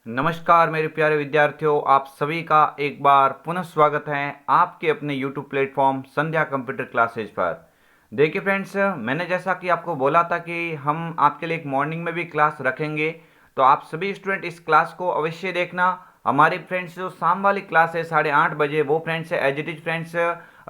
नमस्कार मेरे प्यारे विद्यार्थियों, आप सभी का एक बार पुनः स्वागत है आपके अपने YouTube प्लेटफॉर्म संध्या कंप्यूटर क्लासेज पर। देखिए फ्रेंड्स, मैंने जैसा कि आपको बोला था कि हम आपके लिए एक मॉर्निंग में भी क्लास रखेंगे, तो आप सभी स्टूडेंट इस क्लास को अवश्य देखना। हमारी फ्रेंड्स जो शाम वाली क्लास है 8:30 बजे, वो friends as it is friends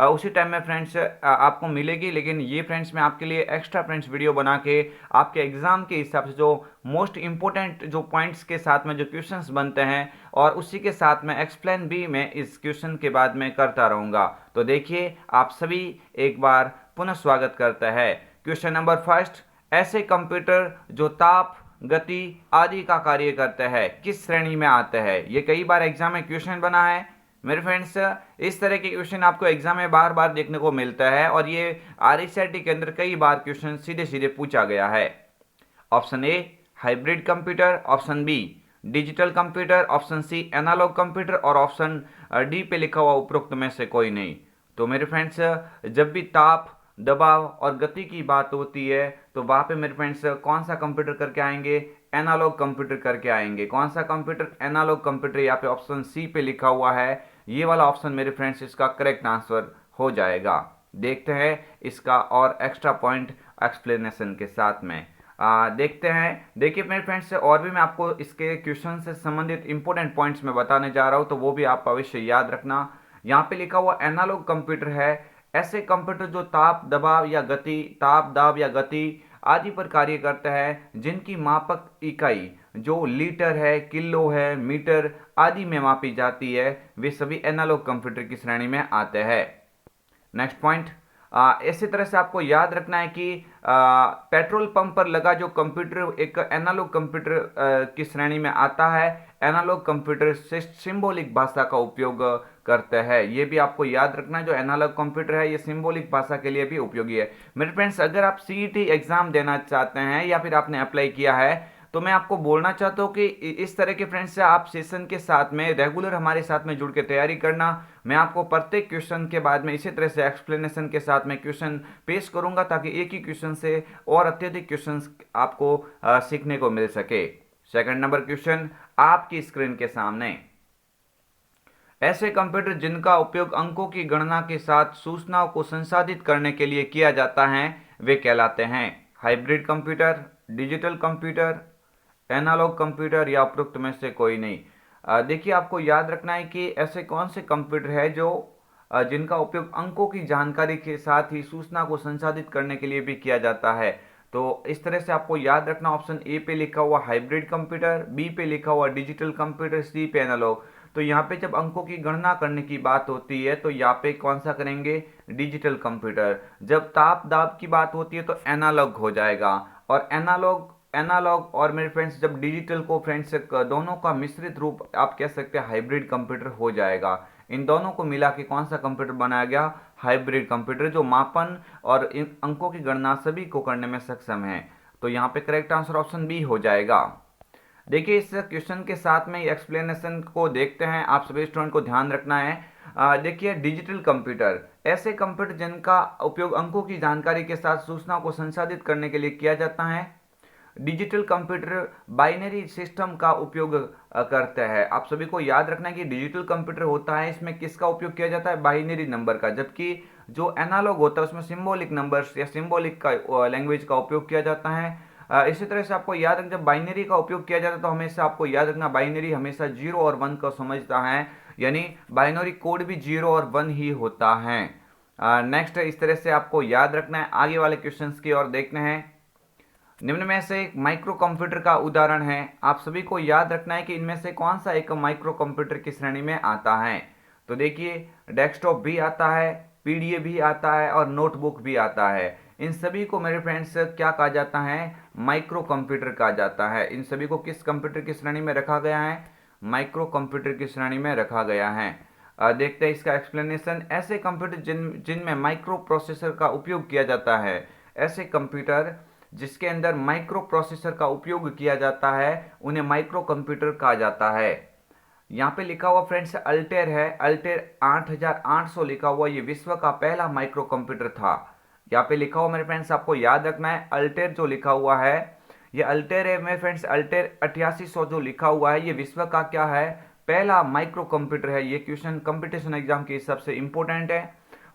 उसी टाइम में फ्रेंड्स आपको मिलेगी। लेकिन ये फ्रेंड्स मैं आपके लिए एक्स्ट्रा फ्रेंड्स वीडियो बना के आपके एग्जाम के हिसाब से जो मोस्ट इंपॉर्टेंट जो पॉइंट्स के साथ में जो क्वेश्चंस बनते हैं, और उसी के साथ में एक्सप्लेन भी मैं इस क्वेश्चन के बाद में करता रहूँगा। तो देखिए, आप सभी एक बार पुनः स्वागत करता है। क्वेश्चन नंबर फर्स्ट, ऐसे कंप्यूटर जो ताप, गति आदि का कार्य करते हैं किस श्रेणी में आते हैं? ये कई बार एग्जाम में क्वेश्चन बना है मेरे फ्रेंड्स। इस तरह के क्वेश्चन आपको एग्जाम में बार बार देखने को मिलता है, और ये आरआईसीटी के अंदर कई बार क्वेश्चन सीधे सीधे पूछा गया है। Option A hybrid computer, option B digital computer, option C analogue computer, और ऑप्शन डी पे लिखा हुआ उपरोक्त में से कोई नहीं। तो मेरे फ्रेंड्स, जब भी ताप, दबाव और गति की बात होती है तो वहाँ पे मेरे फ्रेंड्स कौन सा कंप्यूटर करके आएंगे? एनालॉग कंप्यूटर करके आएंगे। कौन सा कंप्यूटर? Analogue computer. यहाँ पे ऑप्शन सी पे लिखा हुआ है, ये वाला ऑप्शन मेरे फ्रेंड्स इसका करेक्ट आंसर हो जाएगा। देखते हैं इसका और एक्स्ट्रा पॉइंट एक्सप्लेनेशन के साथ में। देखते हैं। देखिए मेरे फ्रेंड्स, और भी मैं आपको इसके क्वेश्चन से संबंधित इंपॉर्टेंट पॉइंट्स में बताने जा रहा हूँ, तो वो भी आप अवश्य याद रखना। यहाँ पे लिखा हुआ एनालॉग कंप्यूटर है ऐसे कंप्यूटर जो ताप, दबाव या गति, ताप, दाब या गति आदि पर कार्य करता है, जिनकी मापक इकाई जो लीटर है, किलो है, मीटर आदि में मापी जाती है, वे सभी एनालॉग कंप्यूटर की श्रेणी में आते हैं। नेक्स्ट पॉइंट, इसी तरह से आपको याद रखना है कि पेट्रोल पंप पर लगा जो कंप्यूटर एक एनालॉग कंप्यूटर की श्रेणी में आता है। एनालॉग कंप्यूटर सिंबॉलिक भाषा का उपयोग करते हैं, ये भी आपको याद रखना है। जो एनालॉग कंप्यूटर है ये सिंबॉलिक भाषा के लिए भी उपयोगी है। मेरे फ्रेंड्स, अगर आप सीईटी एग्जाम देना चाहते हैं या फिर आपने अप्लाई किया है, तो मैं आपको बोलना चाहता हूँ कि इस तरह के फ्रेंड्स से आप सेशन के साथ में रेगुलर हमारे साथ में जुड़ के तैयारी करना। मैं आपको प्रत्येक क्वेश्चन के बाद में इसी तरह से एक्सप्लेनेशन के साथ में क्वेश्चन पेश करूंगा, ताकि एक ही क्वेश्चन से और अत्यधिक क्वेश्चंस आपको सीखने को मिल सके। सेकंड नंबर क्वेश्चन आपकी स्क्रीन के सामने, ऐसे कंप्यूटर जिनका उपयोग अंकों की गणना के साथ सूचनाओं को संसाधित करने के लिए किया जाता है, वे कहलाते हैं hybrid computer, digital computer, analogue computer या उपरोक्त में से कोई नहीं। देखिए, आपको याद रखना है कि ऐसे कौन से कंप्यूटर है जो जिनका उपयोग अंकों की जानकारी के साथ ही सूचना को संसाधित करने के लिए भी किया जाता है। तो इस तरह से आपको याद रखना, ऑप्शन ए पे लिखा हुआ हाइब्रिड कंप्यूटर, बी पे लिखा हुआ डिजिटल कंप्यूटर, सी पे एनालॉग। तो यहाँ पे जब अंकों की गणना करने की बात होती है तो यहाँ पे कौन सा करेंगे? Digital computer. जब ताप, दाब की बात होती है तो एनालॉग हो जाएगा। और एनालॉग और मेरे फ्रेंड्स जब डिजिटल को फ्रेंड्स दोनों का मिश्रित रूप आप कह सकते हैं हाइब्रिड कंप्यूटर हो जाएगा। इन दोनों को मिला के कौन सा कंप्यूटर बनाया गया? हाइब्रिड कंप्यूटर, जो मापन और इन अंकों की गणना सभी को करने में सक्षम है। तो यहाँ पे करेक्ट आंसर ऑप्शन बी हो जाएगा। देखिए, इस क्वेश्चन के साथ में एक्सप्लेनेशन को देखते हैं, आप सभी स्टूडेंट को ध्यान रखना है। देखिए, डिजिटल कंप्यूटर ऐसे कंप्यूटर जिनका उपयोग अंकों की जानकारी के साथ सूचना को संसाधित करने के लिए किया जाता है। डिजिटल कंप्यूटर बाइनरी सिस्टम का उपयोग करते हैं। आप सभी को याद रखना है कि डिजिटल कंप्यूटर होता है, इसमें किसका उपयोग किया जाता है? बाइनरी नंबर का। जबकि जो एनालॉग होता है उसमें सिंबॉलिक नंबर्स या सिंबॉलिक का लैंग्वेज का उपयोग किया जाता है। इसी तरह से आपको याद रखना, जब बाइनरी का उपयोग किया जाता है तो हमेशा आपको याद रखना, बाइनरी हमेशा 0 और 1 को समझता है, यानी बाइनरी कोड भी 0 और 1 ही होता है। नेक्स्ट, इस तरह से आपको याद रखना है। आगे वाले क्वेश्चंस की ओर देखते हैं। निम्न में से एक माइक्रो कंप्यूटर का उदाहरण है। आप सभी को याद रखना है कि इनमें से कौन सा एक माइक्रो कंप्यूटर की श्रेणी में आता है। तो देखिए, डेस्कटॉप भी आता है, पीडीए भी आता है और नोटबुक भी आता है। इन सभी को मेरे फ्रेंड्स क्या कहा जाता है? माइक्रो कंप्यूटर कहा जाता है। इन सभी को किस कंप्यूटर की श्रेणी में रखा गया है? माइक्रो कंप्यूटर की श्रेणी में रखा गया है। देखते हैं इसका एक्सप्लेनेशन। ऐसे कंप्यूटर जिनमें माइक्रो प्रोसेसर का उपयोग किया जाता है, ऐसे कंप्यूटर जिसके अंदर माइक्रो प्रोसेसर का उपयोग किया जाता है, उन्हें माइक्रो कंप्यूटर कहा जाता है। यहाँ पे लिखा हुआ फ्रेंड्स अल्टेर है। अल्टेर 8800 लिखा हुआ, ये विश्व का पहला माइक्रो कंप्यूटर था। यहाँ पे लिखा हुआ मेरे फ्रेंड्स आपको याद रखना है, अल्टेर जो लिखा हुआ है ये अल्टेर है मेरे फ्रेंड्स, अल्टेर 8800 जो लिखा हुआ है ये विश्व का क्या है, पहला माइक्रो कंप्यूटर है। ये क्वेश्चन कंपटीशन एग्जाम के हिसाब से इंपॉर्टेंट है।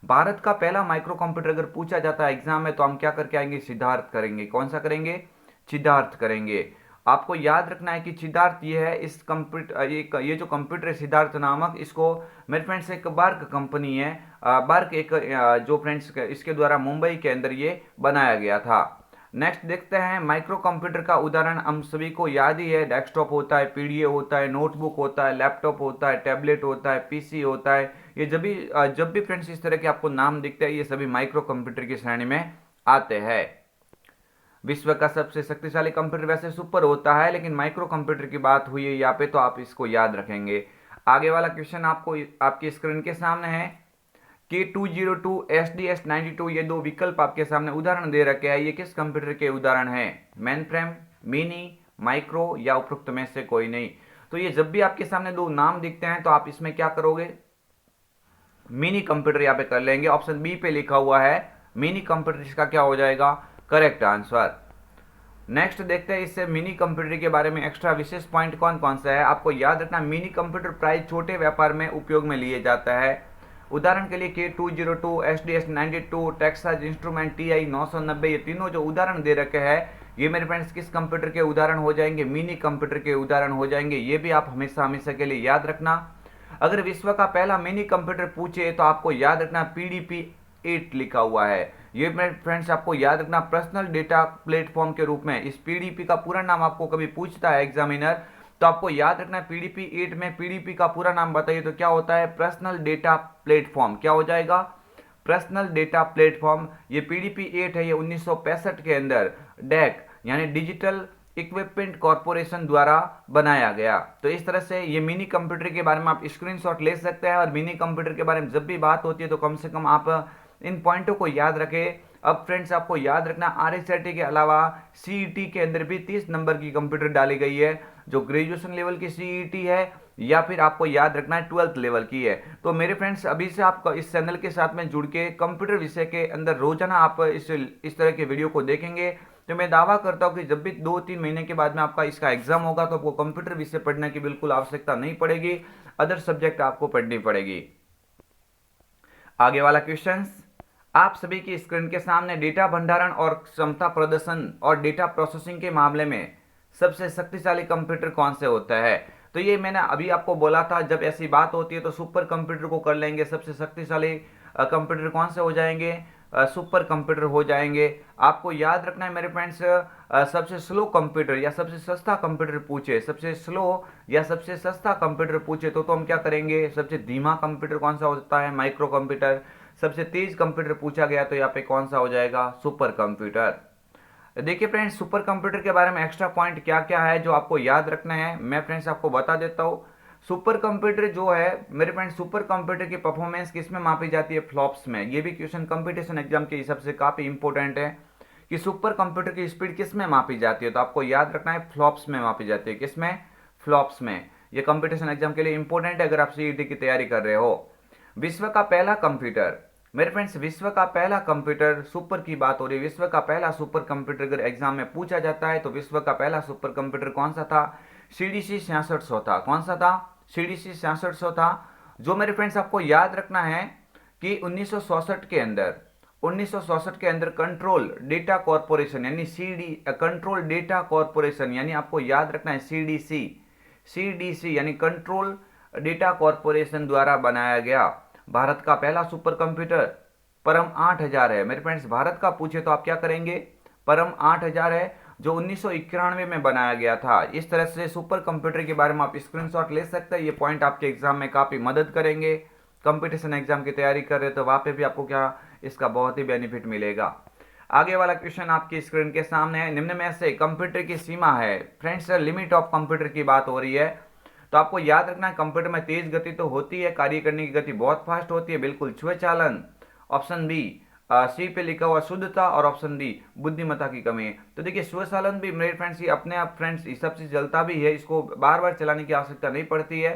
भारत का पहला माइक्रो कंप्यूटर अगर पूछा जाता है एग्जाम में तो हम क्या करके आएंगे, सिद्धार्थ करेंगे। कौन सा करेंगे, सिद्धार्थ करेंगे। आपको याद रखना है कि सिद्धार्थ ये है, इस कंप्यूटर ये जो कंप्यूटर है सिद्धार्थ नामक, इसको मेरे फ्रेंड्स एक बार्क कंपनी है, बार्क एक जो फ्रेंड्स इसके द्वारा मुंबई के अंदर ये बनाया गया था। नेक्स्ट देखते हैं, माइक्रो कंप्यूटर का उदाहरण हम सभी को याद ही है, डेस्कटॉप होता है, पीडीए होता है, नोटबुक होता है, लैपटॉप होता है, टैबलेट होता है, पीसी होता है। ये जब भी फ्रेंड्स इस तरह के आपको नाम दिखते हैं ये सभी माइक्रो कंप्यूटर की श्रेणी में आते हैं। विश्व का सबसे शक्तिशाली कंप्यूटर वैसे सुपर होता है, लेकिन माइक्रो कंप्यूटर की बात हुई है यहाँ पे तो आप इसको याद रखेंगे। आगे वाला क्वेश्चन आपको आपकी स्क्रीन के सामने है कि 202 SDS92, ये दो विकल्प आपके सामने उदाहरण दे रखे हैं। ये किस कंप्यूटर के उदाहरण हैं, मेन फ्रेम, मिनी, माइक्रो या उपरोक्त में से कोई नहीं। तो ये जब भी आपके सामने दो नाम दिखते हैं तो आप इसमें क्या करोगे, मिनी कंप्यूटर यहाँ पे कर लेंगे। ऑप्शन बी पे लिखा हुआ है मिनी कंप्यूटर, इसका क्या हो जाएगा, करेक्ट आंसर। नेक्स्ट देखते हैं इससे मिनी कंप्यूटर के बारे में एक्स्ट्रा विशेष पॉइंट कौन कौन सा है। आपको याद रखना, मिनी कंप्यूटर प्राय छोटे व्यापार में उपयोग में लिए जाता है। उदाहरण के लिए K202, SDS92, Texas instrument TI 990, ये तीनों जो उदाहरण दे रखे हैं ये मेरे फ्रेंड्स किस कंप्यूटर के उदाहरण हो जाएंगे, मिनी कंप्यूटर के उदाहरण हो जाएंगे। ये भी आप हमेशा हमेशा के लिए याद रखना। अगर विश्व का पहला मिनी कंप्यूटर पूछे तो आपको याद रखना PDP-8 लिखा हुआ है। ये मेरे फ्रेंड्स आपको याद रखना, पर्सनल डेटा प्लेटफॉर्म के रूप में। इस PDP का पूरा नाम आपको कभी पूछता है एग्जामिनर तो आपको याद रखना है PDP-8 में PDP का पूरा नाम बताइए तो क्या होता है, पर्सनल डेटा प्लेटफॉर्म। क्या हो जाएगा, पर्सनल डेटा प्लेटफॉर्म। ये PDP-8 है, ये 1965 के अंदर DEC यानी डिजिटल इक्विपमेंट कॉरपोरेशन द्वारा बनाया गया। तो इस तरह से ये मिनी कंप्यूटर के बारे में आप स्क्रीनशॉट ले सकते हैं, और मिनी कंप्यूटर के बारे में जब भी बात होती है तो कम से कम आप इन पॉइंटों को याद रखें। अब फ्रेंड्स आपको याद रखना, RSIT के अलावा CET के अंदर भी 30 नंबर की कंप्यूटर डाली गई है, जो ग्रेजुएशन लेवल की CET है या फिर आपको याद रखना है 12th लेवल की है। तो मेरे फ्रेंड्स अभी से आप इस चैनल के साथ में जुड़ के कंप्यूटर विषय के अंदर रोजाना आप इस तरह के वीडियो को देखेंगे तो मैं दावा करता हूं कि जब भी 2-3 महीने के बाद में आपका इसका एग्जाम होगा तो आपको कंप्यूटर विषय पढ़ने की बिल्कुल आवश्यकता नहीं पड़ेगी, अदर सब्जेक्ट आपको पढ़नी पड़ेगी। आगे वाला क्वेश्चन आप सभी की स्क्रीन के सामने, डेटा भंडारण और क्षमता प्रदर्शन और डेटा प्रोसेसिंग के मामले में सबसे शक्तिशाली कंप्यूटर कौन से होता है। तो ये मैंने अभी आपको बोला था, जब ऐसी बात होती है तो सुपर कंप्यूटर को कर लेंगे। सबसे शक्तिशाली कंप्यूटर कौन से हो जाएंगे, सुपर कंप्यूटर हो जाएंगे। आपको याद रखना है मेरे फ्रेंड्स, सबसे स्लो कंप्यूटर या सबसे सस्ता कंप्यूटर पूछे, सबसे स्लो या सबसे सस्ता कंप्यूटर पूछे तो हम क्या करेंगे, सबसे धीमा कंप्यूटर कौन सा होता है, माइक्रो कंप्यूटर। सबसे तेज कंप्यूटर पूछा गया तो यहाँ पे कौन सा हो जाएगा, सुपर कंप्यूटर। देखिए फ्रेंड्स, सुपर कंप्यूटर के बारे में एक्स्ट्रा पॉइंट क्या क्या है जो आपको याद रखना है, मैं फ्रेंड्स आपको बता देता हूँ। सुपर कंप्यूटर जो है मेरे फ्रेंड्स, सुपर कंप्यूटर की परफॉर्मेंस किस में मापी जाती है, फ्लॉप्स में। ये भी क्वेश्चन कंपटीशन एग्जाम के हिसाब से काफी इंपॉर्टेंट है कि सुपर कंप्यूटर की स्पीड किस में मापी जाती है, तो आपको याद रखना है फ्लॉप्स में मापी जाती है। किस में, फ्लॉप्स में। ये कंपटीशन एग्जाम के लिए इंपॉर्टेंट है अगर आप CET की तैयारी कर रहे हो। विश्व का पहला कंप्यूटर, मेरे फ्रेंड्स विश्व का पहला कंप्यूटर, सुपर की बात हो रही है, विश्व का पहला सुपर कंप्यूटर अगर एग्जाम में पूछा जाता है तो विश्व का पहला सुपर कंप्यूटर कौन सा था, CDC 6600 था। कौन सा था, CDC 6600 था। जो मेरे फ्रेंड्स आपको याद रखना है कि 1966 के अंदर कंट्रोल डेटा कॉरपोरेशन यानी कंट्रोल डेटा कॉरपोरेशन यानी आपको याद रखना है CDC यानी कंट्रोल डेटा कॉरपोरेशन द्वारा बनाया गया भारत का पहला सुपर कंप्यूटर परम 8000 है। मेरे फ्रेंड्स भारत का पूछे तो आप क्या करेंगे, परम 8000 है जो 1991 में बनाया गया था। इस तरह से सुपर कंप्यूटर के बारे में आप स्क्रीनशॉट ले सकते हैं, ये पॉइंट आपके एग्जाम में काफी मदद करेंगे। कंपटीशन एग्जाम की तैयारी कर रहे तो वहां पे भी आपको क्या, इसका बहुत ही बेनिफिट मिलेगा। आगे वाला क्वेश्चन आपकी स्क्रीन के सामने है, निम्न में से कंप्यूटर की सीमा है। फ्रेंड्स लिमिट ऑफ कंप्यूटर की बात हो रही है, तो आपको याद रखना है कंप्यूटर में तेज गति तो होती है, कार्य करने की गति बहुत फास्ट होती है, बिल्कुल स्वचालन। ऑप्शन बी, सी पे लिखा हुआ शुद्धता, और ऑप्शन डी बुद्धिमत्ता की कमी। तो देखिए स्वचालन भी मेरे फ्रेंड्स ये अपने आप फ्रेंड्स हिसाब से चलता भी है, इसको बार बार चलाने की आवश्यकता नहीं पड़ती है।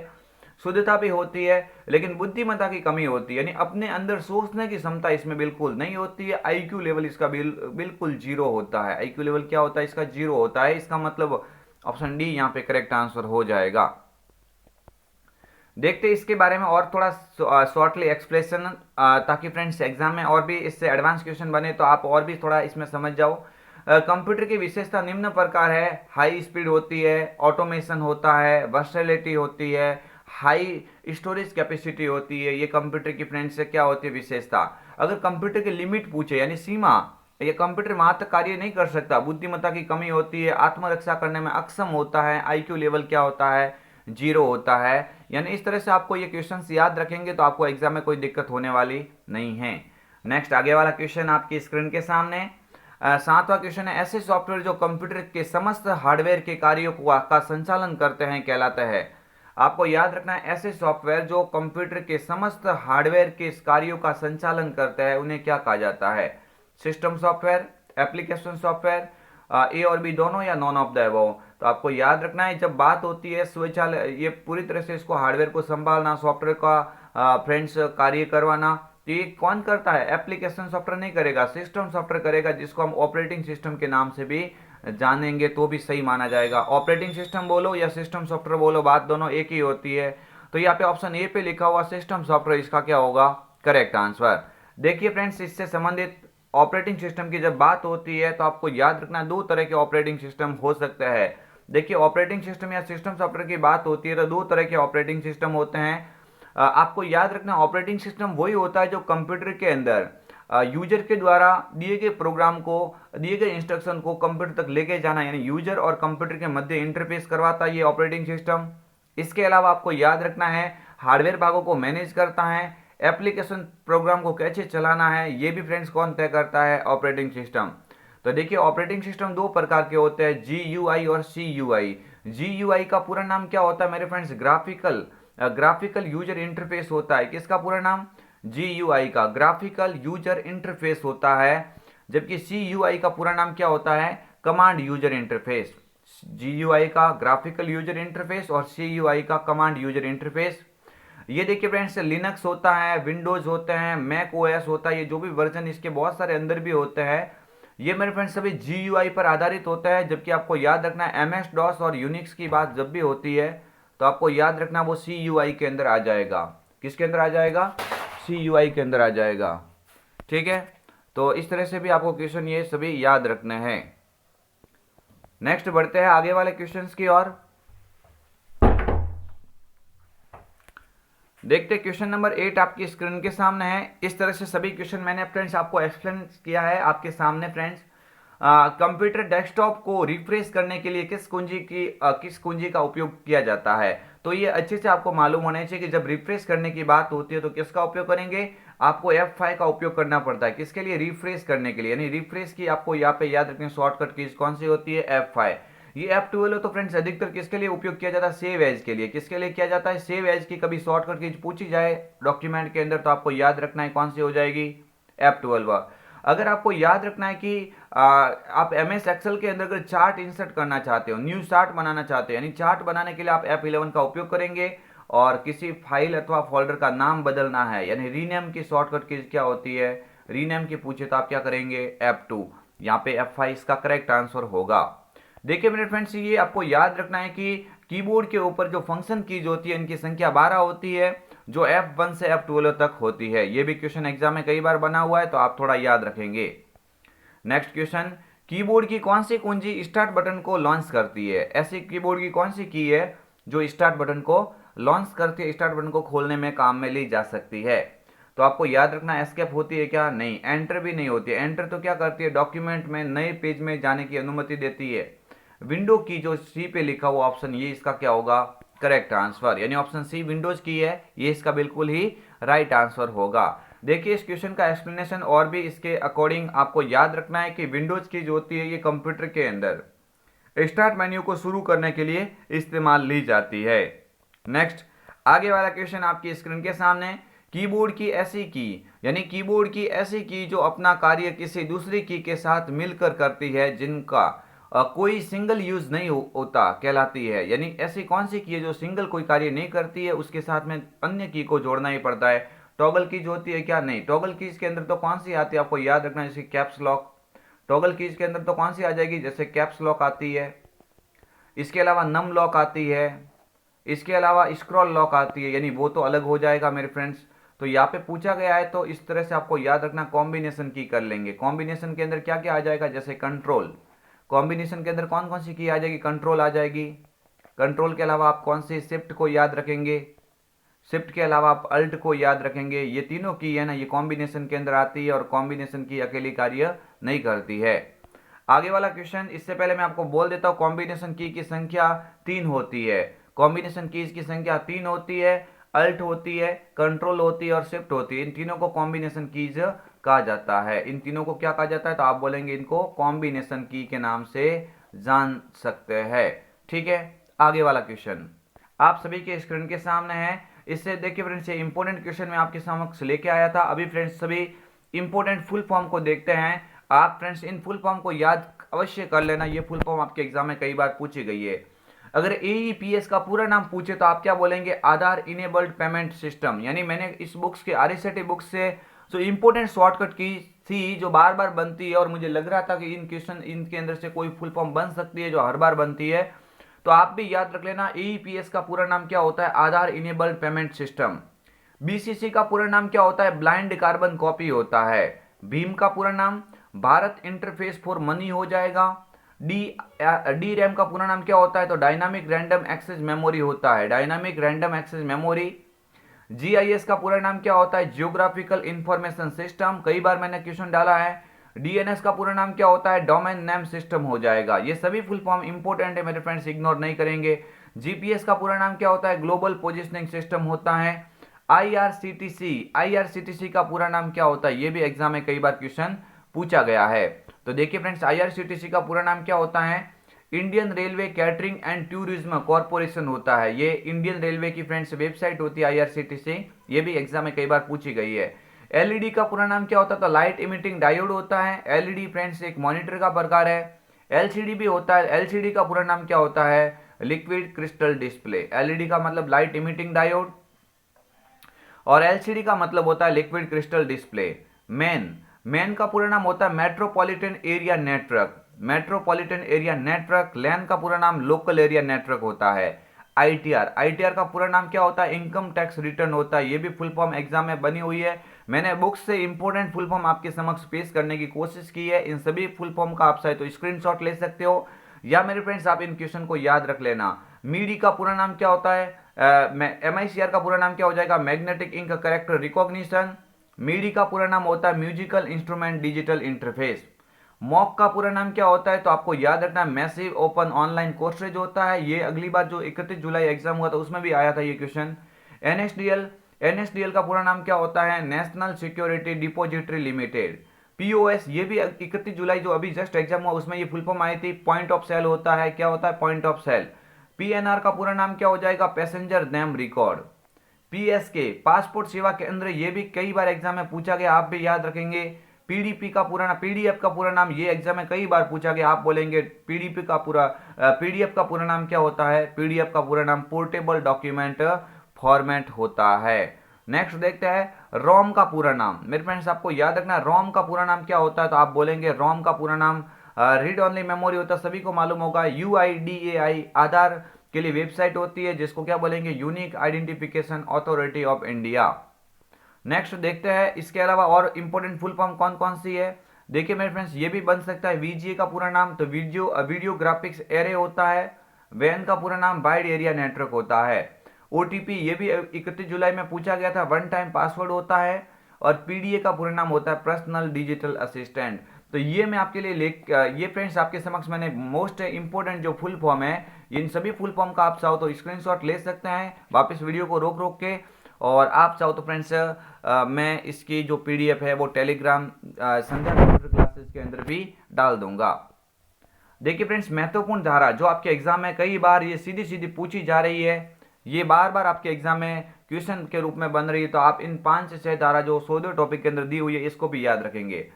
शुद्धता भी होती है, लेकिन बुद्धिमत्ता की कमी होती है, यानी अपने अंदर सोचने की क्षमता इसमें बिल्कुल नहीं होती है। आईक्यू लेवल इसका बिल्कुल जीरो होता है। आईक्यू लेवल क्या होता है? इसका जीरो होता है। इसका मतलब ऑप्शन डी यहाँ पे करेक्ट आंसर हो जाएगा। देखते हैं इसके बारे में और थोड़ा शॉर्टली एक्सप्लेशन, ताकि फ्रेंड्स एग्जाम में और भी इससे एडवांस क्वेश्चन बने तो आप और भी थोड़ा इसमें समझ जाओ। कंप्यूटर की विशेषता निम्न प्रकार है: हाई स्पीड होती है, ऑटोमेशन होता है, वर्सेलिटी होती है, हाई स्टोरेज कैपेसिटी होती है। ये कंप्यूटर की फ्रेंड्स से क्या होती है विशेषता। अगर कंप्यूटर की लिमिट पूछे यानी सीमा, ये कंप्यूटर मात्र कार्य नहीं कर सकता, बुद्धिमत्ता की कमी होती है, आत्मरक्षा करने में अक्षम होता है, आईक्यू लेवल क्या होता है? जीरो होता है। यानी इस तरह से आपको ये क्वेश्चंस याद रखेंगे तो आपको एग्जाम में कोई दिक्कत होने वाली नहीं है। नेक्स्ट आगे वाला क्वेश्चन आपकी स्क्रीन के सामने 7वां क्वेश्चन है: ऐसे सॉफ्टवेयर जो कंप्यूटर के समस्त हार्डवेयर के कार्यों का संचालन करते हैं कहलाते हैं। आपको याद रखना है, ऐसे सॉफ्टवेयर जो कंप्यूटर के समस्त हार्डवेयर के कार्यों का संचालन करते हैं उन्हें क्या कहा जाता है? सिस्टम सॉफ्टवेयर, एप्लीकेशन सॉफ्टवेयर, ए और बी दोनों, या नॉन ऑफ द अबव। तो आपको याद रखना है, जब बात होती है स्वचालन, ये पूरी तरह से इसको हार्डवेयर को संभालना, सॉफ्टवेयर का फ्रेंड्स कार्य करवाना, तो ये कौन करता है? एप्लीकेशन सॉफ्टवेयर नहीं करेगा, सिस्टम सॉफ्टवेयर करेगा, जिसको हम ऑपरेटिंग सिस्टम के नाम से भी जानेंगे तो भी सही माना जाएगा। ऑपरेटिंग सिस्टम बोलो या सिस्टम सॉफ्टवेयर बोलो, बात दोनों एक ही होती है। तो यहाँ पे ऑप्शन ए पे लिखा हुआ सिस्टम सॉफ्टवेयर इसका क्या होगा? Correct answer. देखिए फ्रेंड्स, इससे संबंधित ऑपरेटिंग सिस्टम की जब बात होती है तो आपको याद रखना दो तरह के ऑपरेटिंग सिस्टम हो सकते हैं। देखिए, ऑपरेटिंग सिस्टम या सिस्टम सॉफ्टवेयर की बात होती है तो दो तरह के ऑपरेटिंग सिस्टम होते हैं। आपको याद रखना, ऑपरेटिंग सिस्टम वही होता है जो कंप्यूटर के अंदर यूजर के द्वारा दिए गए प्रोग्राम को, दिए गए इंस्ट्रक्शन को कंप्यूटर तक लेके जाना, यानी यूजर और कंप्यूटर के मध्य इंटरफेस करवाता है ये ऑपरेटिंग सिस्टम। इसके अलावा आपको याद रखना है, हार्डवेयर भागों को मैनेज करता है, एप्लीकेशन प्रोग्राम को कैसे चलाना है ये भी फ्रेंड्स कौन तय करता है? Operating system. तो देखिए, ऑपरेटिंग सिस्टम दो प्रकार के होते हैं, GUI और CUI। GUI का पूरा नाम क्या होता है मेरे फ्रेंड्स? ग्राफिकल यूजर इंटरफेस होता है। किसका पूरा नाम? GUI का ग्राफिकल यूजर इंटरफेस होता है। जबकि CUI का पूरा नाम क्या होता है? Command user interface. GUI का ग्राफिकल यूजर इंटरफेस और CUI का कमांड यूजर इंटरफेस। ये देखिए फ्रेंड्स, लिनक्स होता है, विंडोज होते हैं, मैक OS होता है, ये जो भी वर्जन इसके बहुत सारे अंदर भी होते हैं, ये मेरे फ्रेंड्स सभी GUI पर आधारित होता है। जबकि आपको याद रखना है, MS DOS और यूनिक्स की बात जब भी होती है तो आपको याद रखना वो CUI के अंदर आ जाएगा। किसके अंदर आ जाएगा? CUI के अंदर आ जाएगा। ठीक है, तो इस तरह से भी आपको क्वेश्चन ये सभी याद रखने हैं। नेक्स्ट बढ़ते हैं आगे वाले क्वेश्चंस की ओर। देखते क्वेश्चन नंबर 8 आपकी स्क्रीन के सामने है। इस तरह से सभी क्वेश्चन मैंने फ्रेंड्स आपको एक्सप्लेन किया है आपके सामने। फ्रेंड्स, कंप्यूटर डेस्कटॉप को रिफ्रेश करने के लिए किस कुंजी का उपयोग किया जाता है? तो ये अच्छे से आपको मालूम होना चाहिए कि जब रिफ्रेश करने की बात होती है तो किसका उपयोग करेंगे? आपको F5 का उपयोग करना पड़ता है। किसके लिए? रिफ्रेश करने के लिए। यानी रिफ्रेश की आपको यहाँ पे याद रखनी शॉर्टकट कीज कौन सी होती है? F5। ये F12 हो तो फ्रेंड्स अधिकतर किसके लिए उपयोग किया जाता है? सेव एज के लिए। किसके लिए किया जाता है? सेव एज की कभी शॉर्टकट कीज पूछी जाए डॉक्यूमेंट के अंदर तो आपको याद रखना है कौन सी हो जाएगी? F12। अगर आपको याद रखना है कि आप MS एक्सेल के अंदर अगर चार्ट इंसर्ट करना चाहते हो, न्यू चार्ट बनाना चाहते हो, यानी चार्ट बनाने के लिए आप F11 का उपयोग करेंगे। और किसी फाइल अथवा फोल्डर का नाम बदलना है, यानी रीनेम की शॉर्टकट कीज क्या होती है? रीनेम की पूछे तो आप क्या करेंगे? F2। यहाँ पे F5 इसका करेक्ट आंसर होगा। देखिए मेरे फ्रेंड्स, ये आपको याद रखना है कि कीबोर्ड के ऊपर जो फंक्शन कीज होती है इनकी संख्या 12 होती है, जो F1 से F12 तक होती है। ये भी क्वेश्चन एग्जाम में कई बार बना हुआ है तो आप थोड़ा याद रखेंगे। नेक्स्ट क्वेश्चन, कीबोर्ड की कौन सी कुंजी स्टार्ट बटन को लॉन्च करती है? ऐसी कीबोर्ड की कौन सी की है जो स्टार्ट बटन को लॉन्च करती है, स्टार्ट बटन को खोलने में काम में ली जा सकती है? तो आपको याद रखना, एस्केप होती है क्या? नहीं। एंटर भी नहीं होती है। एंटर तो क्या करती है? डॉक्यूमेंट में नए पेज में जाने की अनुमति देती है। विंडो की जो सी पे लिखा हुआ ऑप्शन, ये इसका क्या होगा? Correct answer. यानी ऑप्शन सी विंडोज की है, ये इसका बिल्कुल ही राइट आंसर होगा। देखिए, इस क्वेश्चन का एक्सप्लेनेशन और भी इसके अकॉर्डिंग आपको याद रखना है कि विंडोज की जो होती है ये कंप्यूटर के अंदर स्टार्ट मेन्यू को शुरू करने के लिए इस्तेमाल ली जाती है। नेक्स्ट आगे वाला क्वेश्चन आपकी स्क्रीन के सामने, कीबोर्ड की ऐसी की, यानी कीबोर्ड की ऐसी की जो अपना कार्य किसी दूसरी की के साथ मिलकर करती है, जिनका कोई सिंगल यूज नहीं होता कहलाती है। यानी ऐसी कौन सी की है जो सिंगल कोई कार्य नहीं करती है, उसके साथ में अन्य की को जोड़ना ही पड़ता है। टॉगल कीज होती है क्या? नहीं। टॉगल कीज के अंदर तो कौन सी आती है आपको याद रखना है, जैसे कैप्स लॉक। टॉगल कीज के अंदर तो कौन सी आ जाएगी, जैसे कैप्स लॉक आती है। इसके अलावा नम लॉक आती है। इसके अलावा स्क्रॉल लॉक आती है, यानी वो तो अलग हो जाएगा मेरे फ्रेंड्स। तो यहाँ पे पूछा गया है तो इस तरह से आपको याद रखना, कॉम्बिनेशन की कर लेंगे। कॉम्बिनेशन के अंदर क्या क्या आ जाएगा, जैसे कंट्रोल। कॉम्बिनेशन के अंदर कौन कौन सी की आ जाएगी, कंट्रोल आ जाएगी। कंट्रोल के अलावा आप कौन सी, शिफ्ट को याद रखेंगे। शिफ्ट के अलावा आप अल्ट को याद रखेंगे। ये तीनों की है ना, ये कॉम्बिनेशन के अंदर आती है और कॉम्बिनेशन की अकेली कार्य नहीं करती है। आगे वाला क्वेश्चन, इससे पहले मैं आपको बोल देता हूं कॉम्बिनेशन की संख्या 3 होती है। कॉम्बिनेशन कीज की संख्या 3 होती है। अल्ट होती है, कंट्रोल होती है और शिफ्ट होती है। इन तीनों को कॉम्बिनेशन कीज कहा जाता है। इन तीनों को क्या कहा जाता है, तो आप बोलेंगे इनको कॉम्बिनेशन की के नाम से जान सकते हैं। ठीक है, आगे वाला क्वेश्चन आप सभी के स्क्रीन के सामने है। इससे देखिए फ्रेंड्स, ये इंपॉर्टेंट क्वेश्चन मैं आपके समक्ष लेके आया था। अभी फ्रेंड्स सभी इंपॉर्टेंट फुल फॉर्म को देखते हैं। आप फ्रेंड्स इन फुल फॉर्म को याद अवश्य कर लेना, ये फुल फॉर्म आपके एग्जाम में कई बार पूछी गई है। अगर एईपीएस का पूरा नाम पूछे तो आप क्या बोलेंगे, आधार इनेबल्ड पेमेंट सिस्टम। यानी मैंने इस बुक्स के आरएसएटी बुक्स से जो इंपॉर्टेंट शॉर्टकट की थी, जो बार बार बनती है और मुझे लग रहा था कि इन क्वेश्चन इनके अंदर से कोई फुल फॉर्म बन सकती है जो हर बार बनती है, तो आप भी याद रख लेना। एईपीएस का पूरा नाम क्या होता है, आधार इनेबल्ड पेमेंट सिस्टम। बीसीसी का पूरा नाम क्या होता है, ब्लाइंड कार्बन कॉपी होता है। भीम का पूरा नाम भारत इंटरफेस फॉर मनी हो जाएगा। डी रैम का पूरा नाम क्या होता है, तो डायनामिक रैंडम एक्सेस मेमोरी होता है, dynamic random access memory. GIS का पूरा नाम क्या होता है, जियोग्राफिकल इंफॉर्मेशन सिस्टम। कई बार मैंने क्वेश्चन डाला है। डीएनएस का पूरा नाम क्या होता है, डोमेन नेम सिस्टम हो जाएगा। ये सभी फुल फॉर्म इंपॉर्टेंट है मेरे फ्रेंड्स, इग्नोर नहीं करेंगे। जीपीएस का पूरा नाम क्या होता है, ग्लोबल पोजिशनिंग सिस्टम होता है। आईआरसीटीसी का पूरा नाम क्या होता है, ये भी एग्जाम में कई बार क्वेश्चन पूछा गया है। तो देखिए फ्रेंड्स, आईआरसीटीसी का पूरा नाम क्या होता है, Indian railway catering and tourism corporation होता है। ये इंडियन रेलवे की फ्रेंड्स वेबसाइट होती है आईआरसीटीसी, ये भी एग्जाम में कई बार पूछी गई है। एलईडी का पूरा नाम क्या होता है, तो लाइट इमिटिंग डायोड होता है। एलईडी फ्रेंड्स एक मॉनिटर का प्रकार है। एलसीडी भी होता है। एलसीडी का पूरा नाम क्या होता है, लिक्विड क्रिस्टल डिस्प्ले। एलईडी का मतलब लाइट इमिटिंग डायोड और एलसीडी का मतलब होता है लिक्विड क्रिस्टल डिस्प्ले। मैन का पूरा नाम होता है metropolitan area network. Metropolitan area network. LAN का पूरा नाम लोकल एरिया नेटवर्क होता है। आईटीआर का पूरा नाम क्या होता है, इनकम टैक्स रिटर्न होता है। ये भी फुल फॉर्म एग्जाम में बनी हुई है। मैंने बुक्स से इंपॉर्टेंट फुल फॉर्म आपके समक्ष पेश करने की कोशिश की है। इन सभी फुल फॉर्म का आप चाहे तो स्क्रीनशॉट ले सकते हो, या मेरे फ्रेंड्स आप इन क्वेश्चन को याद रख लेना। मीडी का पूरा नाम क्या होता है, एमआईसीआर का पूरा नाम क्या हो जाएगा, magnetic ink character recognition. MIDI का पूरा नाम होता है musical instrument digital interface. Mock का पूरा नाम क्या होता है, तो आपको याद रखना मैसिव ओपन ऑनलाइन कोर्सेज होता है। ये अगली बार जो 31 जुलाई एग्जाम हुआ था उसमें भी आया था ये क्वेश्चन। एनएसडीएल का पूरा नाम क्या होता है, national security depository limited. POS, ये भी 31 जुलाई जो अभी जस्ट एग्जाम हुआ उसमें ये फुल फॉर्म आई थी। पॉइंट ऑफ सेल होता है, क्या होता है, पॉइंट ऑफ सेल। पीएनआर का पूरा नाम क्या हो जाएगा, passenger name record. PSK, passport सेवा केंद्र, ये भी कई बार एग्जाम में पूछा गया, आप भी याद रखेंगे। पीडीपी का पूरा नाम, पीडीएफ का पूरा नाम, ये एग्जाम में कई बार पूछा गया, आप बोलेंगे पीडीएफ का पूरा नाम क्या होता है, पीडीएफ का पूरा नाम पोर्टेबल डॉक्यूमेंट फॉर्मेट होता है। नेक्स्ट देखते हैं रोम का पूरा नाम। मेरे फ्रेंड्स आपको याद रखना रोम का पूरा नाम क्या होता है, तो आप बोलेंगे रोम का पूरा नाम रीड ओनली मेमोरी होता है, सभी को मालूम होगा। यूआईडीएआई आधार के लिए वेबसाइट होती है जिसको क्या बोलेंगे, unique identification authority of India. Next देखते हैं इसके अलावा और इंपॉर्टेंट फुल फॉर्म कौन कौन सी है। देखिए मेरे फ्रेंड्स, ये भी बन सकता है वीजीए का पूरा नाम, तो वीडियो ग्राफिक्स एरे होता है। वैन का पूरा नाम वाइड एरिया नेटवर्क होता है। ओटीपी, ये भी 31 जुलाई में पूछा गया था, वन टाइम पासवर्ड होता है। और पीडीए का पूरा नाम होता है पर्सनल डिजिटल असिस्टेंट। तो ये मैं आपके लिए ये फ्रेंड्स आपके समक्ष मैंने मोस्ट इंपॉर्टेंट जो फुल फॉर्म है, इन सभी फुल फॉर्म का आप चाहो तो स्क्रीनशॉट ले सकते हैं वापस वीडियो को रोक रोक के। और आप चाहो तो फ्रेंड्स मैं इसकी जो पीडीएफ है वो टेलीग्राम संध्या कंप्यूटर क्लासेस के अंदर भी डाल दूंगा। देखिए फ्रेंड्स, महत्वपूर्ण धारा जो आपके एग्जाम में कई बार ये सीधी सीधी पूछी जा रही है, ये बार बार आपके एग्जाम में क्वेश्चन के रूप में बन रही है, तो आप इन 5 से 6 धारा जो 102 टॉपिक के अंदर दी हुई है इसको भी याद रखेंगे।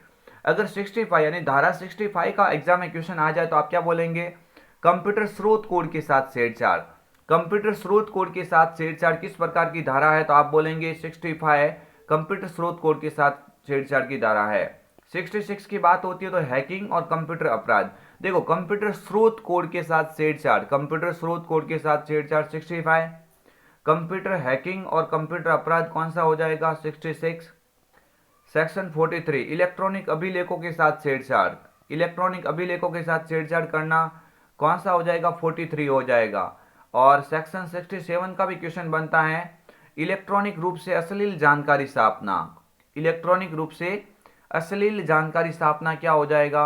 अगर 65 यानी धारा 65 का एग्जाम में क्वेश्चन आ जाए तो आप क्या बोलेंगे? कंप्यूटर स्रोत कोड के साथ छेड़छाड़। कंप्यूटर स्रोत कोड के साथ छेड़छाड़ किस प्रकार की धारा है? तो आप बोलेंगे 65 कंप्यूटर स्रोत कोड के साथ छेड़छाड़ की धारा है। 66 की बात होती है तो हैकिंग और कंप्यूटर अपराध। देखो, कंप्यूटर स्रोत कोड के साथ छेड़छाड़, कंप्यूटर स्रोत कोड के साथ छेड़छाड़ 65, कंप्यूटर हैकिंग और कंप्यूटर अपराध कौन सा हो जाएगा? 66। सेक्शन 43 इलेक्ट्रॉनिक अभिलेखों के साथ छेड़छाड़। इलेक्ट्रॉनिक अभिलेखों के साथ छेड़छाड़ करना कौन सा हो जाएगा? 43 हो जाएगा। और सेक्शन 67 का भी क्वेश्चन बनता है, इलेक्ट्रॉनिक रूप से अश्लील जानकारी छापना। इलेक्ट्रॉनिक रूप से अश्लील जानकारी छापना क्या हो जाएगा?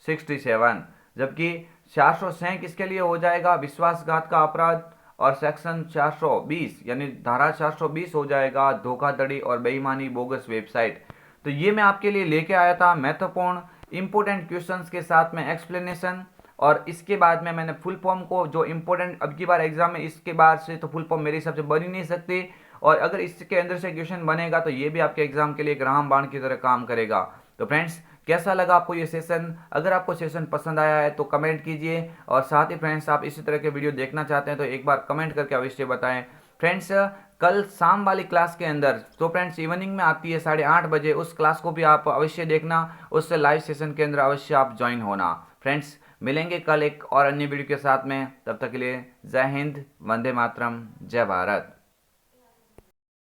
67। जबकि 406 किसके लिए हो जाएगा? विश्वासघात का अपराध। और सेक्शन 420 यानी धारा 420 हो जाएगा धोखाधड़ी और बेईमानी, बोगस वेबसाइट। तो ये मैं आपके लिए लेके आया था महत्वपूर्ण इंपोर्टेंट क्वेश्चंस के साथ में एक्सप्लेनेशन। और इसके बाद में मैंने फुल फॉर्म को जो इंपॉर्टेंट अब की बार एग्जाम में, इसके बाद से तो फुल फॉर्म मेरे हिसाब से बन ही नहीं सकती। और अगर इसके अंदर से क्वेश्चन बनेगा तो ये भी आपके एग्जाम के लिए एक रामबाण की तरह काम करेगा। तो फ्रेंड्स, कैसा लगा आपको ये सेशन? अगर आपको सेशन पसंद आया है तो कमेंट कीजिए। और साथ ही फ्रेंड्स, आप इसी तरह के वीडियो देखना चाहते हैं तो एक बार कमेंट करके अवश्य बताएं। फ्रेंड्स, कल शाम वाली क्लास के अंदर, तो फ्रेंड्स इवनिंग में आती है 8:30 बजे, उस क्लास को भी आप अवश्य देखना। उससे लाइव सेशन के अंदर अवश्य आप ज्वाइन होना। फ्रेंड्स, मिलेंगे कल एक और अन्य वीडियो के साथ में। तब तक के लिए जय हिंद, वंदे मातरम, जय भारत।